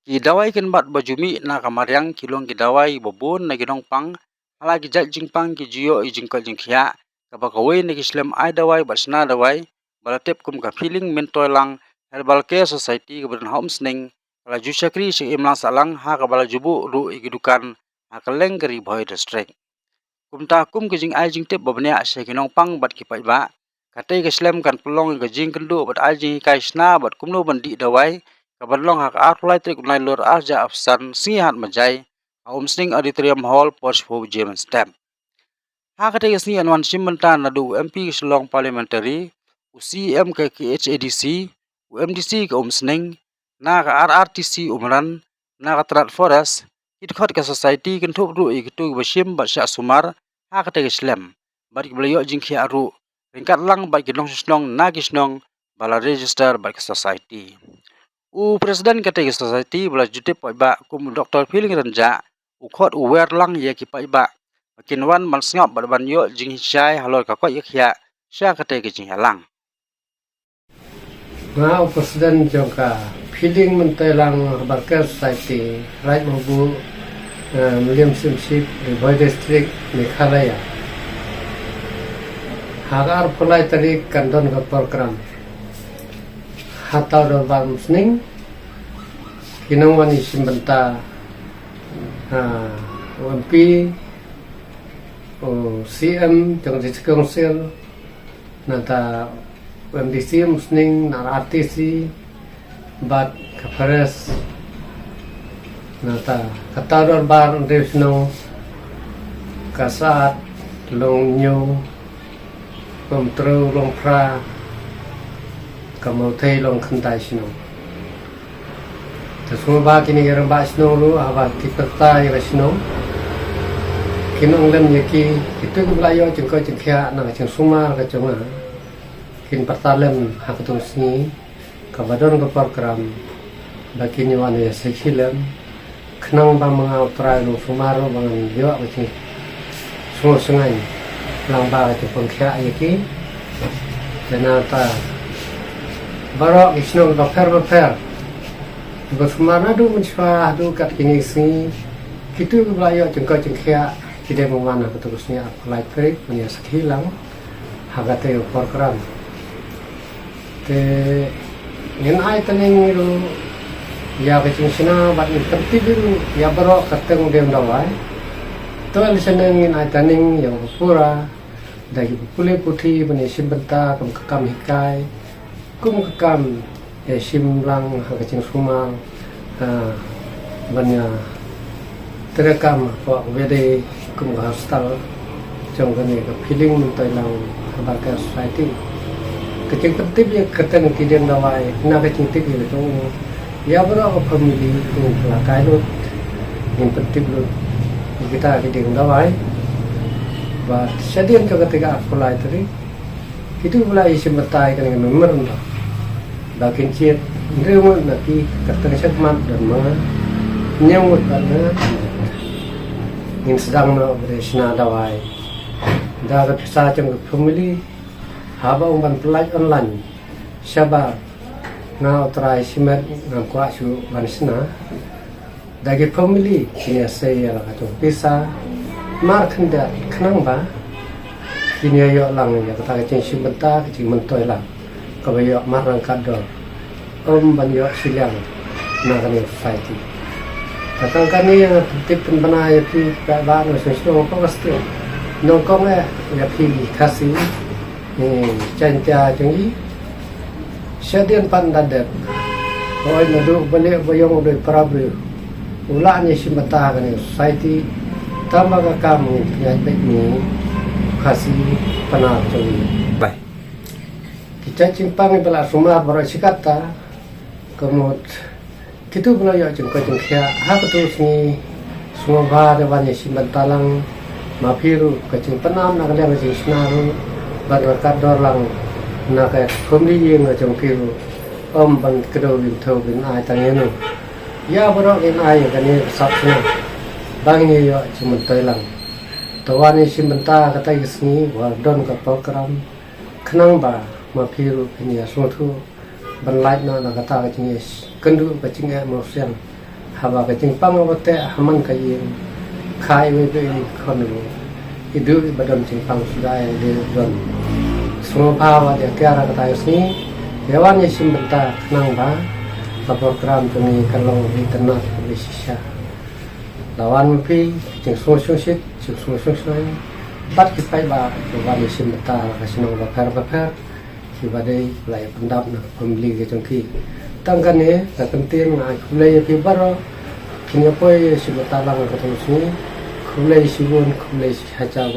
Gidawai ken bat bajumi na kamaryang kilong gidawai bobon na ginong pang hala gijat jingpang gijiyo ijingkol jingkya kabakawai na gislem ay dawai bat sna dawai balatep kum ka feeling mentoy lang herbal care society keberan homes ning kala jusakri si imlang salang ha kabala jubu ru igidukan ha kaleng geri boy district kum ta kum gijing ay jingtep babnya se ginong pang bat kipai ba katay gislem kan pelong gijing kendu bat ay jing kai sna bat kumno bandi dawai kabalong hak arlai trik nai lor arja afsan singat majai homesning auditorium hall post for James stamp ha kata yasni anwan simmenta nadu MP Selong parliamentary UCM ke KHADC UMDC ke homesning na ka RRTC umran na ka Trat Forest kitkhot ka society kentup ru ikitu basim barsya sumar ha kata islam bari belayo jingki aru ringkat lang bagi nong snong na gisnong bala register bagi society Presiden kata society bela jutip ba kum Dr. Feeling Renja ukhot uwer lang ya ki ba makin wan man sngap ban yo jing chai halor ka ko ya sya kata ke jing halang Nga Presiden jongka Feeling mentelang Barker Society right mabu William Simship di Boy District Meghalaya hagar pulai tadi kandon ke program hatau dalam sning kinong wani simbenta UMP CM jong di Council nata UMDC musning nar RTC bat kapares nata katador bar resno kasat long nyu komtro long pra kamau thei long khantai sino tasmo ba kini garam ba sino lu aba kiperta ya sino kinong lem yaki itu gulayo jengko jengkya na jeng suma ka jonga kin pertalem hak tu sini kabadon ke program bagi ni wan ya sekhilem khnang ba mangau trai lu sumaro bangan yo bagi sungai sungai lang ba ke pengkya yaki janata barok isnong baper bersumana du mencwa du kat kini sini kitu belayo jengko jengkya tidak mengana terusnya apply break punya sekilang hagate program te ngin ai taning ru ya kecing sina bat tertib ru ya barok kateng dem dawai to liseneng ngin ai taning ya pura dari pule putih punya simbenta kam hikai kum kam simlang kecing sumal banyak terekam apa wede kum hostel trong cái feeling tôi lòng Barker Society kecing tertib ya keten kideng dawai na kecing tertib ya tu ya berapa family tu lakai lu yang tertib lu kita kideng dawai và sedian cho ketika apply tadi itu mulai simpetai kan nomor dah bakin ciet remun nanti keteng segmen dan mana nyamut karena yang sedang beresna dawai dah kepisah trong family haba umpan pelaj online syaba ngau try simet ngam kwa su bansna dagi family kini saya atau pisah mar khanda khnang ba kini yo lang ya kata kecing simbenta kecing mentoy lang kabayo mar rang kador ban yo silang na kani society datang kami yang tip penbana ya pi ba no sesno ko pasti nongkong ya pi kasih canja tinggi sedian pandadet oi nadu balik boyong do prabu ulanya simbenta kani society tambah kamu penyakit ini kasih penat jadi. baik Kita cimpang bela rumah bersikata, kemudian kita belajar jengkau jengkya. Hak terus ni semua bahasa banyak simbentalang, mafiru kecing penam nak lihat kecing senaru, berkat dorlang nak family yang jengkiru, ban kedua bintu bin ay tangenu. Ya berok in ay kan ni sabnya. Bangi yo cuma Thailand. Tawani simbenta kata isni wardon ke program kenang ba mafiru punya suatu berlain na kata kecing kendu kecing emosian haba ka jing pang awate haman ka yin khai we be khonu idu badam jing pang sudai de don semua bawa dia tiara kata yusni dewan yesim benta kenang ba program tuni kalau internet Malaysia lawan mpi jing sung sit jing sung bat kipai ba dewan yesim benta kasino ba per kibadai lai pendap na pembeli ke jengki tangkan ni tak penting na kulai pi baro kini apa si betalang ke sini kulai si bun kulai si haja